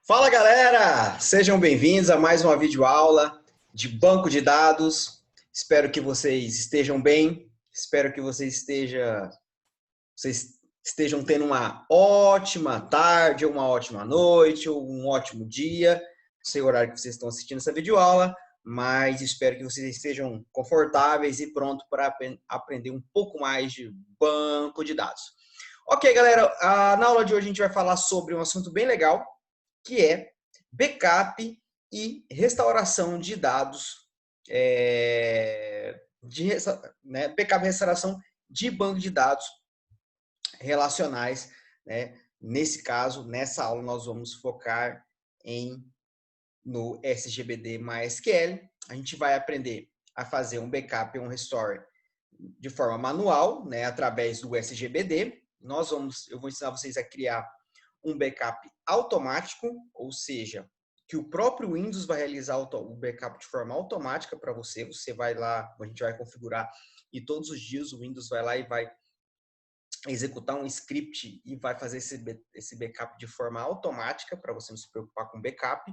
Fala galera, sejam bem-vindos a mais uma videoaula de banco de dados. Espero que vocês estejam bem, espero que vocês estejam tendo uma ótima tarde, ou uma ótima noite, ou um ótimo dia. Não sei o horário que vocês estão assistindo essa videoaula, mas espero que vocês estejam confortáveis e prontos para aprender um pouco mais de banco de dados. Ok, galera, na aula de hoje a gente vai falar sobre um assunto bem legal, que é backup e restauração de dados, backup e restauração de banco de dados relacionais. Né? Nesse caso, nessa aula, nós vamos focar no SGBD MySQL. A gente vai aprender a fazer um backup e um restore de forma manual, né, através do SGBD. Eu vou ensinar vocês a criar um backup automático, ou seja, que o próprio Windows vai realizar o backup de forma automática para você. Você vai lá, a gente vai configurar e todos os dias o Windows vai lá e vai executar um script e vai fazer esse backup de forma automática para você não se preocupar com backup.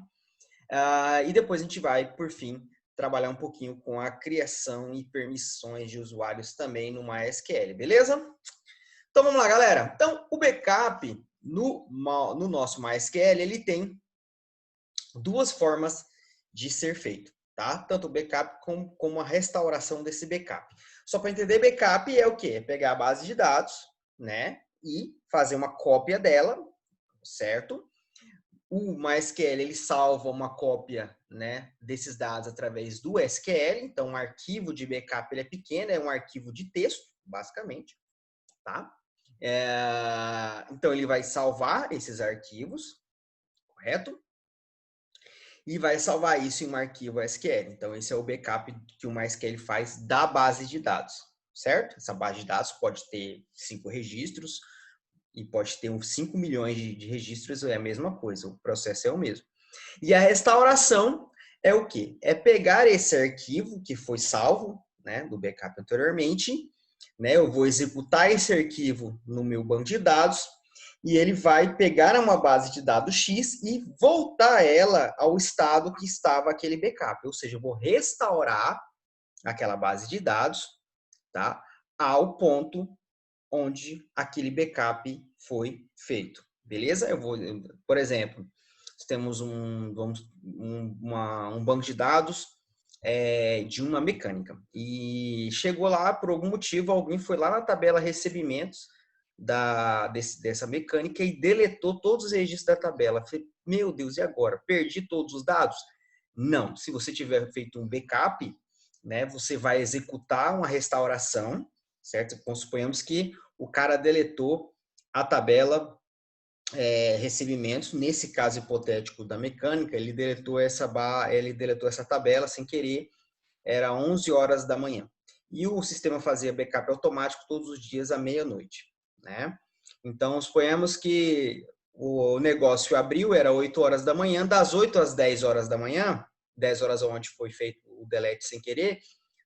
E depois a gente vai, por fim, trabalhar um pouquinho com a criação e permissões de usuários também no MySQL, beleza? Então vamos lá, galera. Então o backup no nosso MySQL, ele tem duas formas de ser feito, tá? Tanto o backup como a restauração desse backup. Só para entender, backup é o quê? É pegar a base de dados, né? E fazer uma cópia dela, certo? O MySQL, ele salva uma cópia, né, desses dados através do SQL. Então, o arquivo de backup ele é pequeno, é um arquivo de texto, basicamente, tá? Então, ele vai salvar esses arquivos, correto? E vai salvar isso em um arquivo SQL. Então, esse é o backup que o MySQL faz da base de dados, certo? Essa base de dados pode ter 5 registros e pode ter uns 5 milhões de registros, é a mesma coisa, o processo é o mesmo. E a restauração é o quê? É pegar esse arquivo que foi salvo, né, do backup anteriormente, né, eu vou executar esse arquivo no meu banco de dados, e ele vai pegar uma base de dados X e voltar ela ao estado que estava aquele backup. Ou seja, eu vou restaurar aquela base de dados, tá, ao ponto onde aquele backup foi feito. Beleza? Por exemplo, temos um banco de dados de uma mecânica. E chegou lá, por algum motivo, alguém foi lá na tabela recebimentos dessa mecânica e deletou todos os registros da tabela. Falei, meu Deus, e agora? Perdi todos os dados? Não. Se você tiver feito um backup, né, você vai executar uma restauração, certo? Suponhamos que o cara deletou a tabela recebimentos. Nesse caso hipotético da mecânica, ele deletou essa tabela sem querer, era 11 horas da manhã. E o sistema fazia backup automático todos os dias à meia-noite, né? Então, suponhamos que o negócio abriu, era 8 horas da manhã, das 8 às 10 horas da manhã, 10 horas onde foi feito o delete sem querer,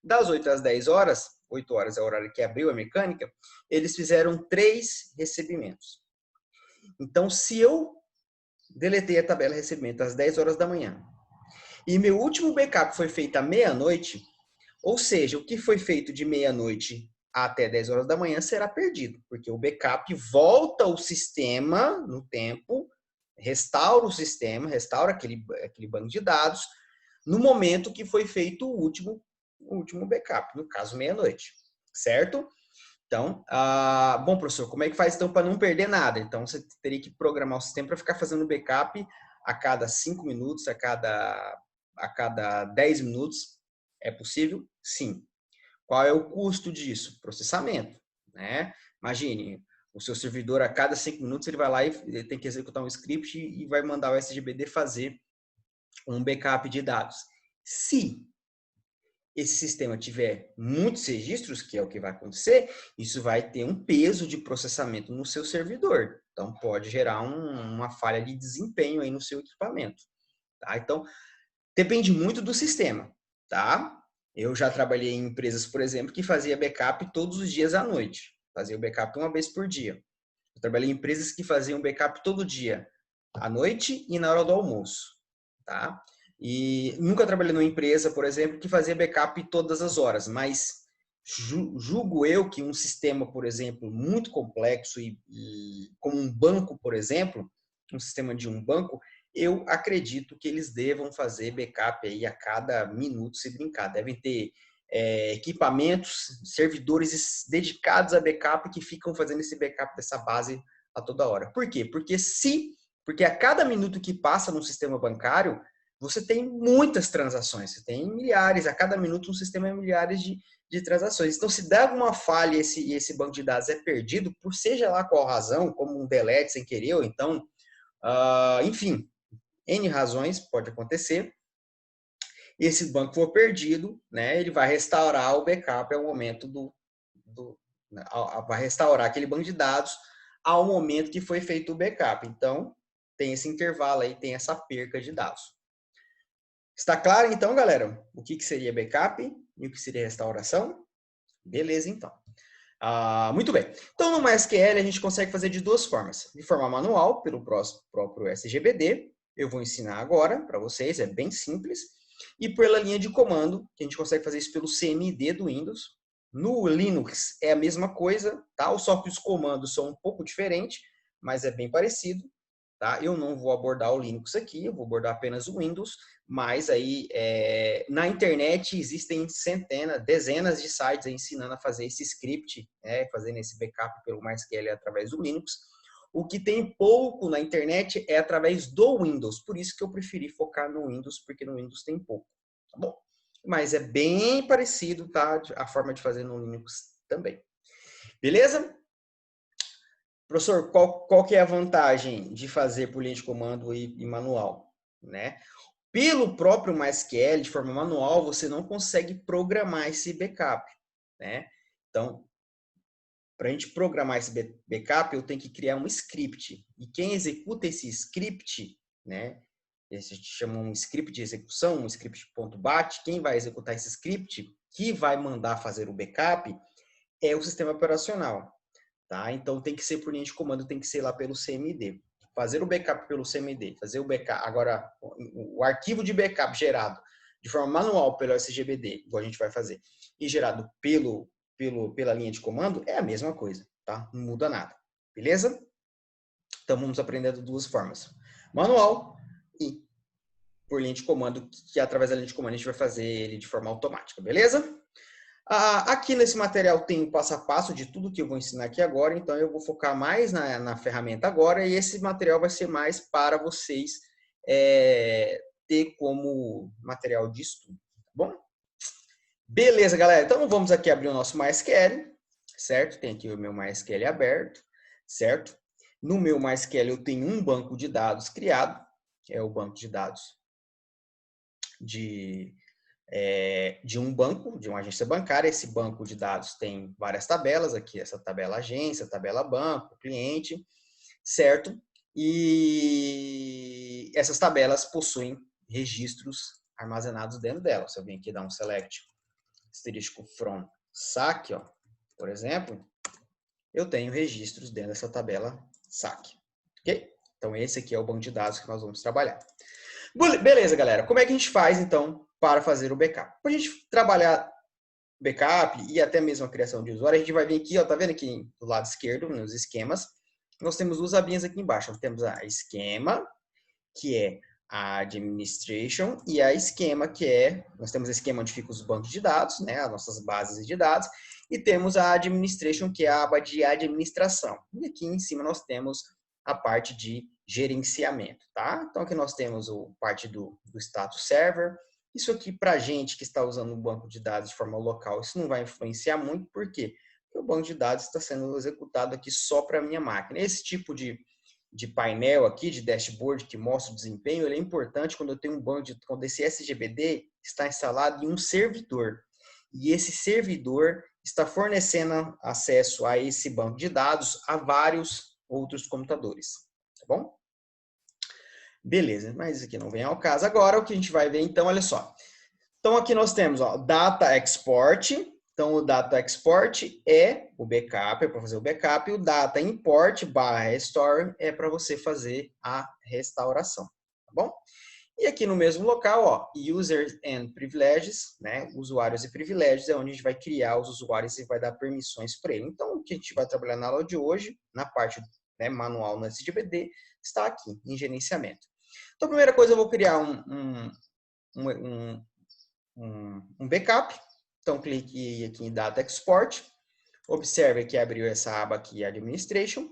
das 8 às 10 horas, 8 horas é o horário que abriu a mecânica, eles fizeram 3 recebimentos. Então, se eu deletei a tabela de recebimento às 10 horas da manhã e meu último backup foi feito à meia-noite, ou seja, o que foi feito de meia-noite até 10 horas da manhã será perdido, porque o backup volta ao sistema no tempo, restaura o sistema, restaura aquele banco de dados, no momento que foi feito o último backup, no caso meia-noite, certo? Então, bom, professor, como é que faz então para não perder nada? Então, você teria que programar o sistema para ficar fazendo backup a cada 5 minutos, a cada 10 minutos. É possível? Sim. Qual é o custo disso? Processamento, né? Imagine, o seu servidor a cada 5 minutos ele vai lá e ele tem que executar um script e vai mandar o SGBD fazer um backup de dados. Se esse sistema tiver muitos registros, que é o que vai acontecer, isso vai ter um peso de processamento no seu servidor. Então, pode gerar uma falha de desempenho aí no seu equipamento. Tá? Então, depende muito do sistema. Tá? Eu já trabalhei em empresas, por exemplo, que fazia backup todos os dias à noite. Fazia o backup uma vez por dia. Eu trabalhei em empresas que faziam backup todo dia, à noite e na hora do almoço, tá? E nunca trabalhei numa empresa, por exemplo, que fazia backup todas as horas, mas julgo eu que um sistema, por exemplo, muito complexo e como um banco, por exemplo, um sistema de um banco, eu acredito que eles devam fazer backup aí a cada minuto, se brincar. Devem ter equipamentos, servidores dedicados a backup que ficam fazendo esse backup dessa base a toda hora. Por quê? Porque a cada minuto que passa no sistema bancário, você tem muitas transações, você tem milhares, a cada minuto um sistema é milhares de transações. Então, se der alguma falha e esse banco de dados é perdido, por seja lá qual razão, como um delete sem querer, ou então, enfim, N razões pode acontecer, esse banco for perdido, né, ele vai restaurar o backup ao momento vai restaurar aquele banco de dados ao momento que foi feito o backup. Então, tem esse intervalo aí, tem essa perca de dados. Está claro, então, galera, o que seria backup e o que seria restauração? Beleza, então. Muito bem. Então, no MySQL, a gente consegue fazer de duas formas. De forma manual, pelo próprio SGBD. Eu vou ensinar agora para vocês, é bem simples. E pela linha de comando, que a gente consegue fazer isso pelo CMD do Windows. No Linux é a mesma coisa, tá? Só que os comandos são um pouco diferentes, mas é bem parecido. Tá? Eu não vou abordar o Linux aqui, eu vou abordar apenas o Windows, mas aí na internet existem dezenas de sites ensinando a fazer esse script, fazendo esse backup pelo MySQL através do Linux. O que tem pouco na internet é através do Windows, por isso que eu preferi focar no Windows, porque no Windows tem pouco, tá bom? Mas é bem parecido, tá? A forma de fazer no Linux também. Beleza? Professor, qual que é a vantagem de fazer por linha de comando e manual? Né? Pelo próprio MySQL, de forma manual, você não consegue programar esse backup. Né? Então, para a gente programar esse backup, eu tenho que criar um script. E quem executa esse script, né? Esse a gente chama um script de execução, um script.bat. Quem vai executar esse script, que vai mandar fazer o backup, é o sistema operacional. Tá? Então tem que ser por linha de comando, tem que ser lá pelo CMD. Fazer o backup pelo CMD, fazer o backup. Agora, o arquivo de backup gerado de forma manual pelo SGBD, igual a gente vai fazer, e gerado pela linha de comando, é a mesma coisa, tá? Não muda nada. Beleza? Então vamos aprender de duas formas: manual e por linha de comando, que através da linha de comando a gente vai fazer ele de forma automática, beleza? Aqui nesse material tem o passo a passo de tudo que eu vou ensinar aqui agora, então eu vou focar mais na ferramenta agora, e esse material vai ser mais para vocês ter como material de estudo, tá bom? Beleza, galera, então vamos aqui abrir o nosso MySQL, certo? Tem aqui o meu MySQL aberto, certo? No meu MySQL eu tenho um banco de dados criado, que é o banco de dados de um banco, de uma agência bancária. Esse banco de dados tem várias tabelas aqui, essa tabela agência, tabela banco, cliente, certo? E essas tabelas possuem registros armazenados dentro delas. Se eu vim aqui dar um select asterisco from saque, ó, por exemplo, eu tenho registros dentro dessa tabela saque, ok? Então esse aqui é o banco de dados que nós vamos trabalhar. Beleza, galera. Como é que a gente faz, então, para fazer o backup? Para a gente trabalhar backup e até mesmo a criação de usuário, a gente vai vir aqui, ó, tá vendo aqui do lado esquerdo, nos esquemas, nós temos duas abinhas aqui embaixo. Nós temos a esquema, que é a administration, e a esquema, que nós temos a esquema onde ficam os bancos de dados, né, as nossas bases de dados, e temos a administration, que é a aba de administração. E aqui em cima nós temos a parte de gerenciamento, tá? Então aqui nós temos a parte do status server. Isso aqui para a gente que está usando o banco de dados de forma local, isso não vai influenciar muito, por quê? Porque o banco de dados está sendo executado aqui só para a minha máquina. Esse tipo de painel aqui, de dashboard, que mostra o desempenho, ele é importante quando eu tenho quando esse SGBD está instalado em um servidor. E esse servidor está fornecendo acesso a esse banco de dados a vários outros computadores, tá bom? Beleza, mas isso aqui não vem ao caso agora. O que a gente vai ver então, olha só. Então aqui nós temos, ó, Data Export, Então, o data export é o backup, é para fazer o backup, e o data import / restore é para você fazer a restauração, tá bom? E aqui no mesmo local, ó, users and privileges, né? Usuários e privilégios é onde a gente vai criar os usuários e vai dar permissões para ele. Então, o que a gente vai trabalhar na aula de hoje, na parte, né, manual no SGBD, está aqui, em gerenciamento. Então, a primeira coisa, eu vou criar um backup. Então, clique aqui em Data Export. Observe que abriu essa aba aqui, Administration.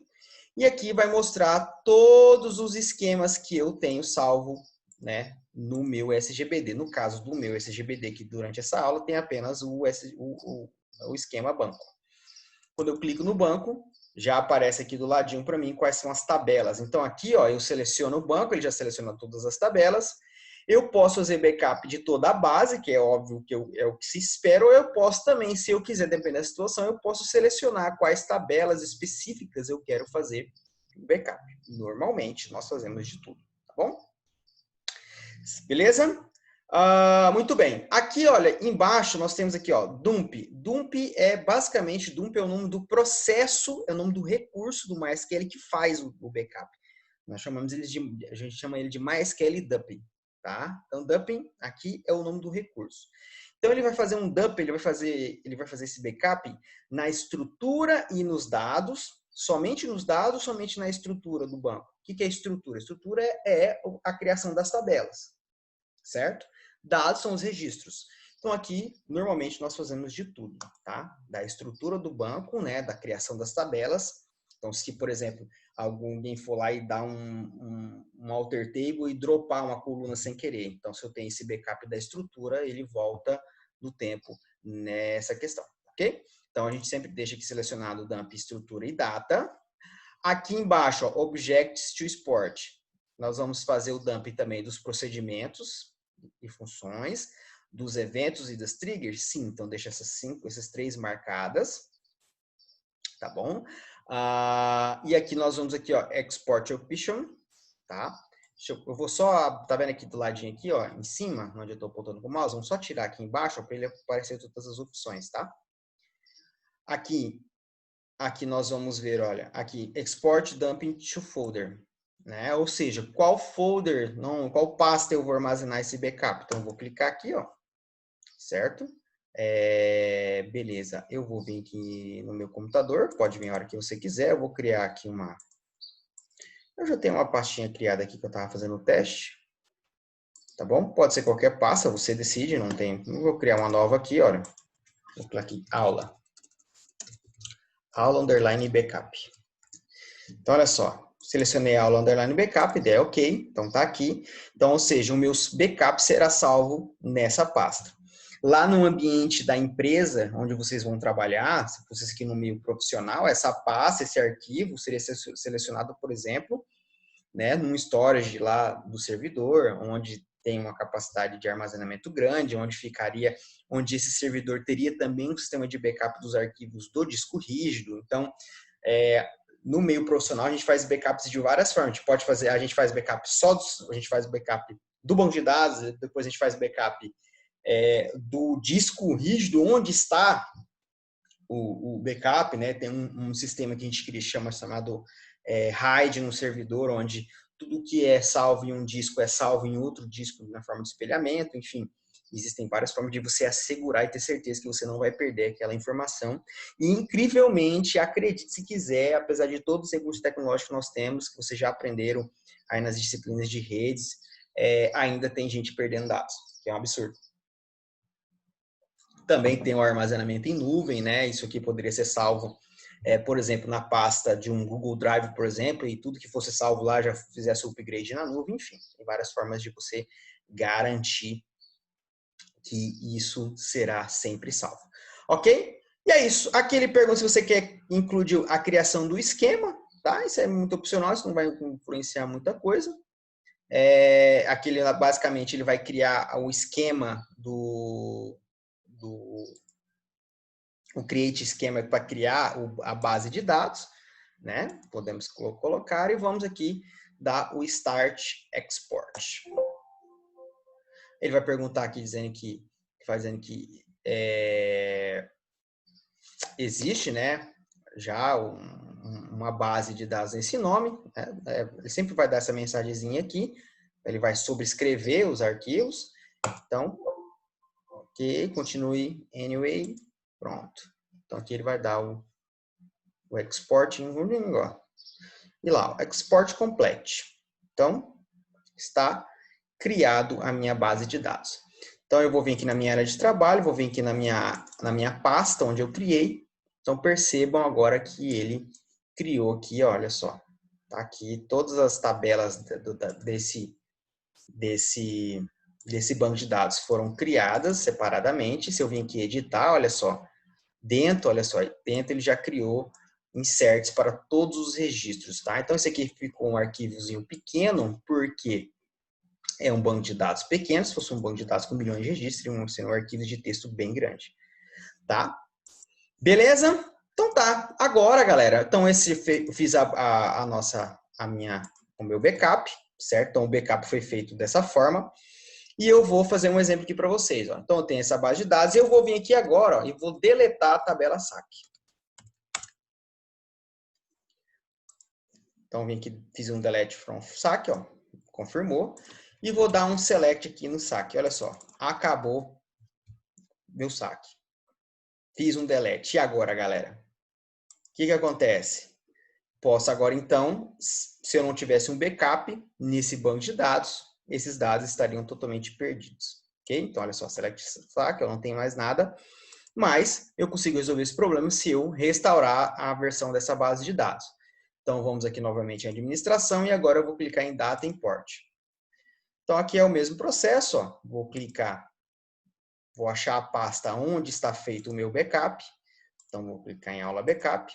E aqui vai mostrar todos os esquemas que eu tenho salvo, né, no meu SGBD. No caso do meu SGBD, que durante essa aula tem apenas o esquema banco. Quando eu clico no banco, já aparece aqui do ladinho para mim quais são as tabelas. Então aqui, ó, eu seleciono o banco, ele já seleciona todas as tabelas. Eu posso fazer backup de toda a base, que é óbvio que é o que se espera, ou eu posso também, se eu quiser, dependendo da situação, eu posso selecionar quais tabelas específicas eu quero fazer o backup. Normalmente, nós fazemos de tudo, tá bom? Beleza? Muito bem. Aqui, olha, embaixo nós temos aqui, ó, dump. Dump é basicamente, dump é o nome do processo, é o nome do recurso do MySQL que faz o backup. Nós chamamos ele a gente chama ele de MySQL dumping, tá? Então, dumping aqui é o nome do recurso. Então, ele vai fazer um dump, ele vai fazer esse backup na estrutura e nos dados, somente nos dados, somente na estrutura do banco. O que é estrutura? Estrutura é a criação das tabelas, certo? Dados são os registros. Então, aqui, normalmente, nós fazemos de tudo, tá? Da estrutura do banco, né? Da criação das tabelas. Então, se, por exemplo, alguém for lá e dar um alter table e dropar uma coluna sem querer. Então, se eu tenho esse backup da estrutura, ele volta no tempo nessa questão, ok? Então, a gente sempre deixa aqui selecionado dump, estrutura e data. Aqui embaixo, ó, objects to export. Nós vamos fazer o dump também dos procedimentos e funções, dos eventos e das triggers. Sim, então deixa essas 3 marcadas. Tá bom? E aqui nós vamos aqui, ó, export option, tá? Eu vou só, tá vendo aqui do ladinho aqui, ó, em cima, onde eu tô apontando com o mouse, vamos só tirar aqui embaixo para ele aparecer todas as opções, tá? Aqui nós vamos ver, olha, aqui, export dumping to folder, né? Ou seja, qual folder, qual pasta eu vou armazenar esse backup. Então, eu vou clicar aqui, ó, certo? Beleza, eu vou vir aqui no meu computador, pode vir a hora que você quiser, eu vou criar aqui eu já tenho uma pastinha criada aqui que eu estava fazendo o teste, tá bom? Pode ser qualquer pasta, você decide, não vou criar uma nova aqui, olha, vou clicar aqui, aula underline backup. Então, olha só, selecionei a aula underline backup, ideia ok, então tá aqui. Então, ou seja, o meu backup será salvo nessa pasta. Lá no ambiente da empresa, onde vocês vão trabalhar, se vocês aqui no meio profissional, essa pasta, esse arquivo seria selecionado, por exemplo, né, num storage lá do servidor, onde tem uma capacidade de armazenamento grande, onde esse servidor teria também um sistema de backup dos arquivos do disco rígido. Então, no meio profissional, a gente faz backups de várias formas. A gente faz backup a gente faz backup do banco de dados, depois a gente faz backup do disco rígido, onde está o backup, né? Tem um sistema que a gente chamado RAID no servidor, onde tudo que é salvo em um disco é salvo em outro disco na forma de espelhamento, enfim. Existem várias formas de você assegurar e ter certeza que você não vai perder aquela informação. E, incrivelmente, acredite se quiser, apesar de todos os recursos tecnológicos que nós temos, que vocês já aprenderam aí nas disciplinas de redes, ainda tem gente perdendo dados, que é um absurdo. Também tem o armazenamento em nuvem, né? Isso aqui poderia ser salvo, por exemplo, na pasta de um Google Drive, por exemplo, e tudo que fosse salvo lá já fizesse o upgrade na nuvem. Enfim, tem várias formas de você garantir que isso será sempre salvo. Ok? E é isso. Aqui ele pergunta se você quer incluir a criação do esquema, tá? Isso é muito opcional, isso não vai influenciar muita coisa. Aqui ele, basicamente ele vai criar o esquema o create esquema para criar a base de dados, né? Podemos colocar e vamos aqui dar o start export. Ele vai perguntar aqui dizendo que existe, né, já uma base de dados nesse nome, né? Ele sempre vai dar essa mensagenzinha aqui, ele vai sobrescrever os arquivos, então, ok, continue anyway, pronto. Então aqui ele vai dar o export em running, ó, e lá, o export complete. Então, está criado a minha base de dados. Então, eu vou vir aqui na minha área de trabalho, vou vir aqui na minha pasta onde eu criei. Então, percebam agora que ele criou aqui, olha só. Tá aqui todas as tabelas desse banco de dados foram criadas separadamente. Se eu vir aqui editar, olha só, dentro ele já criou inserts para todos os registros, tá? Então, esse aqui ficou um arquivozinho pequeno, porque é um banco de dados pequeno. Se fosse um banco de dados com milhões de registros, iam ser um arquivo de texto bem grande, tá? Beleza? Então tá. Agora, galera, então eu fiz o meu backup, certo? Então o backup foi feito dessa forma. E eu vou fazer um exemplo aqui para vocês, ó. Então eu tenho essa base de dados e eu vou vir aqui agora, ó, e vou deletar a tabela SAC. Então vim aqui, fiz um delete from SAC, ó, confirmou. E vou dar um select aqui no SAC. Olha só, acabou meu SAC. Fiz um delete. E agora, galera? O que acontece? Posso agora, então, se eu não tivesse um backup nesse banco de dados, esses dados estariam totalmente perdidos. Ok? Então, olha só, select SAC, eu não tenho mais nada. Mas eu consigo resolver esse problema se eu restaurar a versão dessa base de dados. Então, vamos aqui novamente em administração e agora eu vou clicar em Data Import. Então, aqui é o mesmo processo, ó. Vou clicar, vou achar a pasta onde está feito o meu backup. Então, vou clicar em Aula Backup.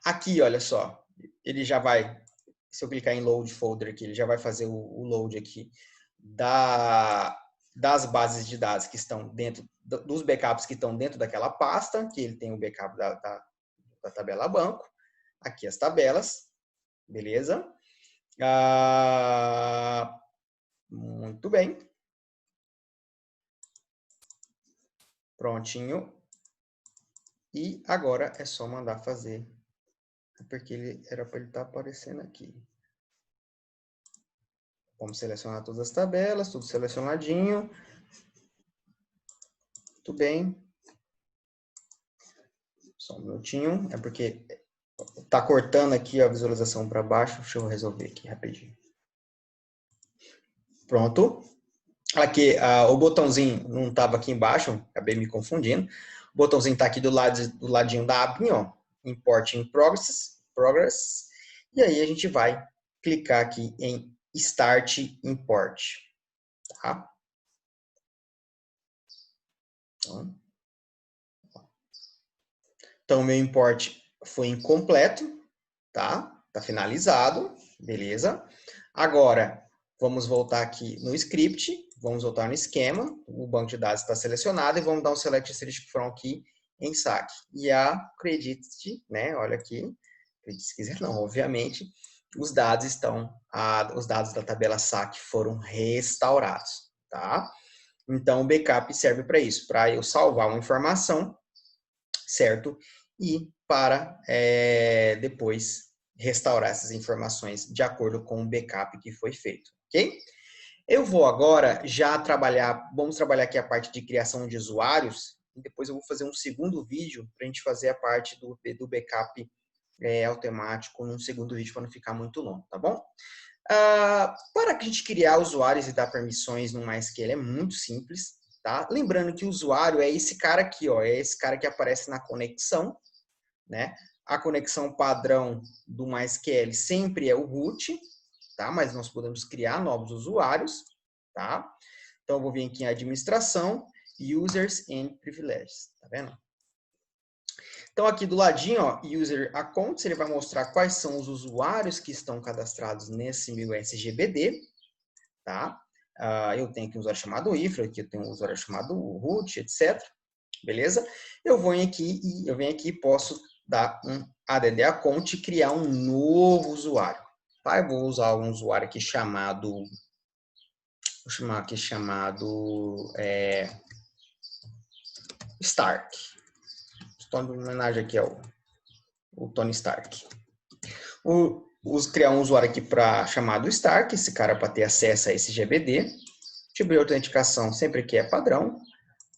Aqui, olha só, ele já vai, se eu clicar em Load Folder aqui, ele já vai fazer o load aqui das bases de dados que estão dentro, dos backups que estão dentro daquela pasta, que ele tem o backup da tabela banco. Aqui as tabelas, beleza? Muito bem. Prontinho. E agora é só mandar fazer, porque ele era para ele estar aparecendo aqui. Vamos selecionar todas as tabelas, tudo selecionadinho. Muito bem. Só um minutinho, é porque tá cortando aqui a visualização para baixo. Deixa eu resolver aqui rapidinho. Pronto. Aqui, o botãozinho não estava aqui embaixo, acabei me confundindo. O botãozinho está aqui do ladinho da abinha, ó. Import in progress. E aí a gente vai clicar aqui em Start Import. Tá? Então, o meu import foi incompleto, tá? Tá finalizado, beleza? Agora, vamos voltar aqui no script, vamos voltar no esquema, o banco de dados está selecionado e vamos dar um select series from aqui em SAC. E acredite, né? Olha aqui, acredite se quiser não, obviamente, os dados os dados da tabela SAC foram restaurados, tá? Então, o backup serve para isso, para eu salvar uma informação, certo? E para depois restaurar essas informações de acordo com o backup que foi feito, ok? Eu vou agora já vamos trabalhar aqui a parte de criação de usuários, e depois eu vou fazer um segundo vídeo para a gente fazer a parte do backup automático num segundo vídeo para não ficar muito longo, tá bom? Para a gente criar usuários e dar permissões no MySQL é muito simples, tá? Lembrando que o usuário é esse cara aqui, ó, é esse cara que aparece na conexão, né? A conexão padrão do MySQL sempre é o root, tá? Mas nós podemos criar novos usuários, tá? Então eu vou vir aqui em administração, users and privileges, tá vendo? Então aqui do ladinho, ó, user accounts, ele vai mostrar quais são os usuários que estão cadastrados nesse meu SGBD, tá? Eu tenho aqui um usuário chamado Ifra, aqui eu tenho um usuário chamado root, etc. Beleza? Eu venho aqui e posso dar um add account e criar um novo usuário. Tá? Eu vou usar um usuário aqui chamado, vou chamar aqui chamado Start. Estou em homenagem aqui ao Tony Stark. Criar um usuário aqui para chamado Stark, esse cara para ter acesso a esse GBD. Tipo de autenticação sempre que é padrão,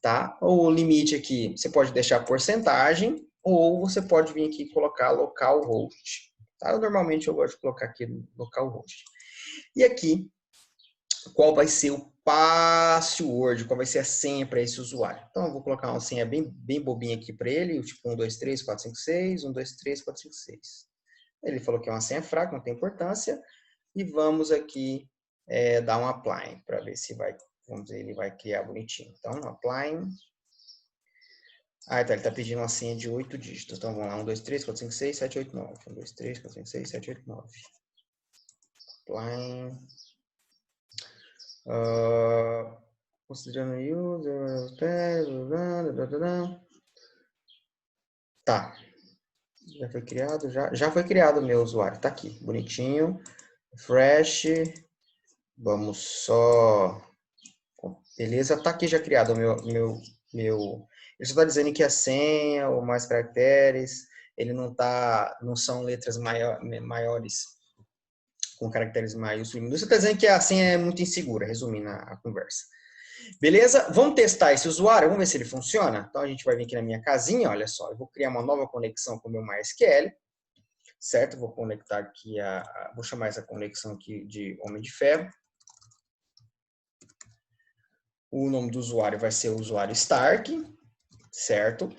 tá? O limite aqui, você pode deixar porcentagem, ou você pode vir aqui e colocar localhost. Tá? Normalmente eu gosto de colocar aqui localhost. E aqui, qual vai ser o password, qual vai ser a senha para esse usuário. Então, eu vou colocar uma senha bem bobinha aqui para ele, tipo 1, 2, 3, 4, 5, 6, 1, 2, 3, 4, 5, 6. Ele falou que é uma senha fraca, não tem importância. E vamos aqui dar um apply, para ver se vai, vamos dizer, ele vai criar bonitinho. Então, apply. Tá, ele está pedindo uma senha de 8 dígitos. Então, vamos lá, 1, 2, 3, 4, 5, 6, 7, 8, 9. 1, 2, 3, 4, 5, 6, 7, 8, 9. Apply. Considerando user, tá. Já foi criado? Já foi criado o meu usuário. Tá aqui, bonitinho. Refresh. Vamos só... Beleza, tá aqui já criado o meu... Ele só está dizendo que a senha, ou mais caracteres, ele não são letras maiores, com caracteres maiúsculos. Você está dizendo que a senha é muito insegura, resumindo a conversa. Beleza? Vamos testar esse usuário, vamos ver se ele funciona. Então, a gente vai vir aqui na minha casinha, olha só, eu vou criar uma nova conexão com o meu MySQL, certo? Vou conectar aqui, vou chamar essa conexão aqui de Homem de Ferro. O nome do usuário vai ser o usuário Stark, certo?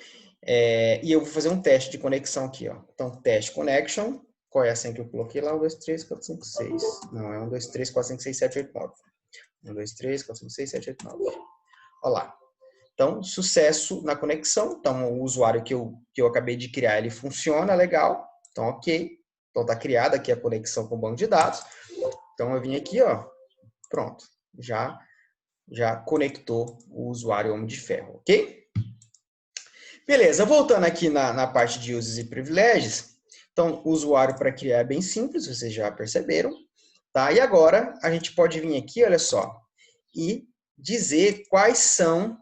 E eu vou fazer um teste de conexão aqui, ó. Então, teste connection. Qual é a senha que eu coloquei lá? 1, 2, 3, 4, 5, 6. Não, é 1, 2, 3, 4, 5, 6, 7, 8, 9. 1, 2, 3, 4, 5, 6, 7, 8, 9. Olha lá. Então, sucesso na conexão. Então, o usuário que eu acabei de criar, ele funciona legal. Então, ok. Então, tá criada aqui a conexão com o banco de dados. Então, eu vim aqui, ó. Pronto. Já conectou o usuário Homem de Ferro, ok? Beleza, voltando aqui na parte de usos e privilégios. Então, o usuário para criar é bem simples, vocês já perceberam. Tá? E agora, a gente pode vir aqui, olha só, e dizer quais são,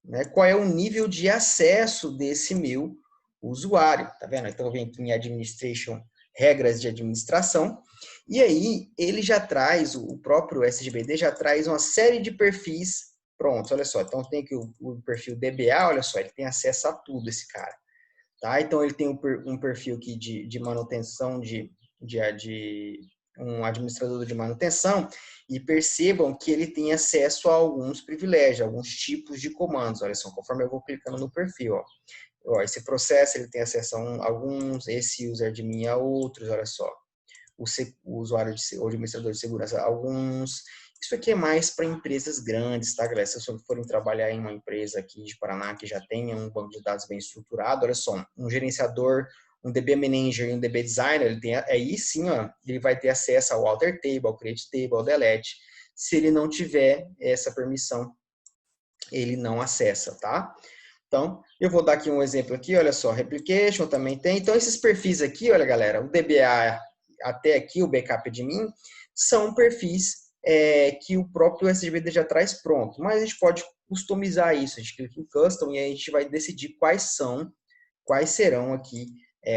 né, qual é o nível de acesso desse meu usuário. Tá vendo? Então, eu venho aqui em Administration, regras de administração, e aí ele já traz, o próprio SGBD já traz uma série de perfis prontos, olha só. Então, tem aqui o perfil DBA, olha só, ele tem acesso a tudo, esse cara. Tá? Então, ele tem um perfil aqui de manutenção, um administrador de manutenção, e percebam que ele tem acesso a alguns privilégios, alguns tipos de comandos, olha só, conforme eu vou clicando no perfil, ó. Esse processo, ele tem acesso a alguns, esse user de mim a outros, olha só. O usuário ou administrador de segurança a alguns. Isso aqui é mais para empresas grandes, tá, galera? Se vocês forem trabalhar em uma empresa aqui de Paraná que já tenha um banco de dados bem estruturado, olha só, um gerenciador, um DB Manager e um DB Designer, ele tem, aí sim, ó, ele vai ter acesso ao Alter Table, ao Create Table, ao Delete. Se ele não tiver essa permissão, ele não acessa, tá? Então, eu vou dar aqui um exemplo aqui, olha só, Replication também tem. Então, esses perfis aqui, olha, galera, o DBA até aqui, o backup de mim, são perfis que o próprio SGBD já traz pronto. Mas a gente pode customizar isso. A gente clica em Custom e aí a gente vai decidir quais serão aqui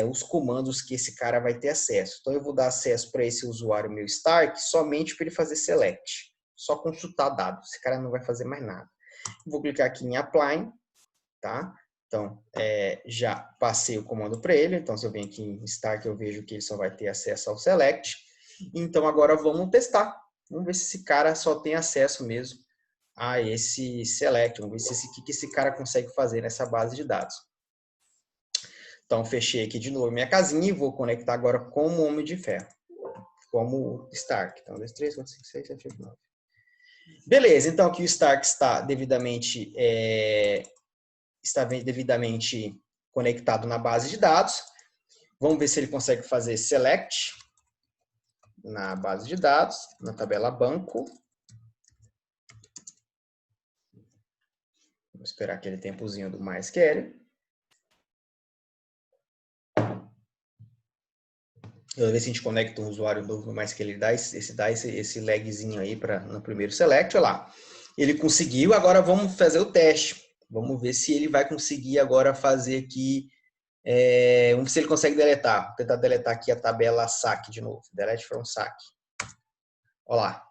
os comandos que esse cara vai ter acesso. Então, eu vou dar acesso para esse usuário meu Stark somente para ele fazer Select. Só consultar dados. Esse cara não vai fazer mais nada. Vou clicar aqui em Apply. Tá? Então, já passei o comando para ele. Então, se eu venho aqui em Stark, eu vejo que ele só vai ter acesso ao Select. Então, agora vamos testar. Vamos ver se esse cara só tem acesso mesmo a esse Select. Vamos ver o que esse cara consegue fazer nessa base de dados. Então, fechei aqui de novo minha casinha e vou conectar agora como Homem de Ferro. Como Stark. Então, 2, 3, 4, 5, 6, 7, 8, 9. Beleza, então aqui o Stark está devidamente conectado na base de dados. Vamos ver se ele consegue fazer select na base de dados, na tabela banco. Vamos esperar aquele tempozinho do MySQL. Toda vez que a gente conecta um usuário novo no MySQL, ele dá esse lagzinho aí no primeiro select, olha lá. Ele conseguiu, agora vamos fazer o teste. Vamos ver se ele vai conseguir agora fazer aqui, se ele consegue deletar. Vou tentar deletar aqui a tabela saque de novo. Delete from saque. Olha lá.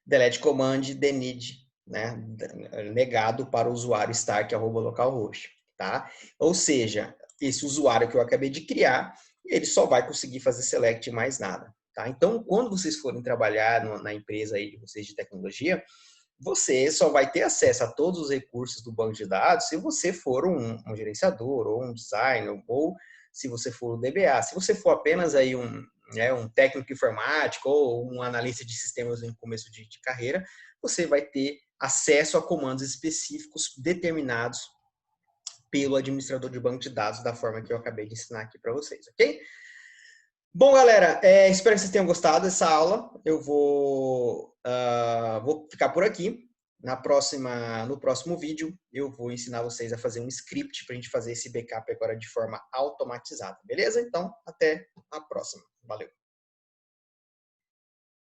Delete command denid, né? Negado para o usuário start@localhost, tá? Ou seja, esse usuário que eu acabei de criar, ele só vai conseguir fazer select e mais nada, tá? Então, quando vocês forem trabalhar na empresa aí de vocês de tecnologia, você só vai ter acesso a todos os recursos do banco de dados se você for um gerenciador, ou um designer, ou se você for um DBA. Se você for apenas aí um técnico informático ou um analista de sistemas em começo de carreira, você vai ter acesso a comandos específicos determinados pelo administrador de banco de dados, da forma que eu acabei de ensinar aqui para vocês, ok? Bom, galera, espero que vocês tenham gostado dessa aula. Eu vou ficar por aqui. No próximo vídeo, eu vou ensinar vocês a fazer um script para a gente fazer esse backup agora de forma automatizada, beleza? Então, até a próxima. Valeu!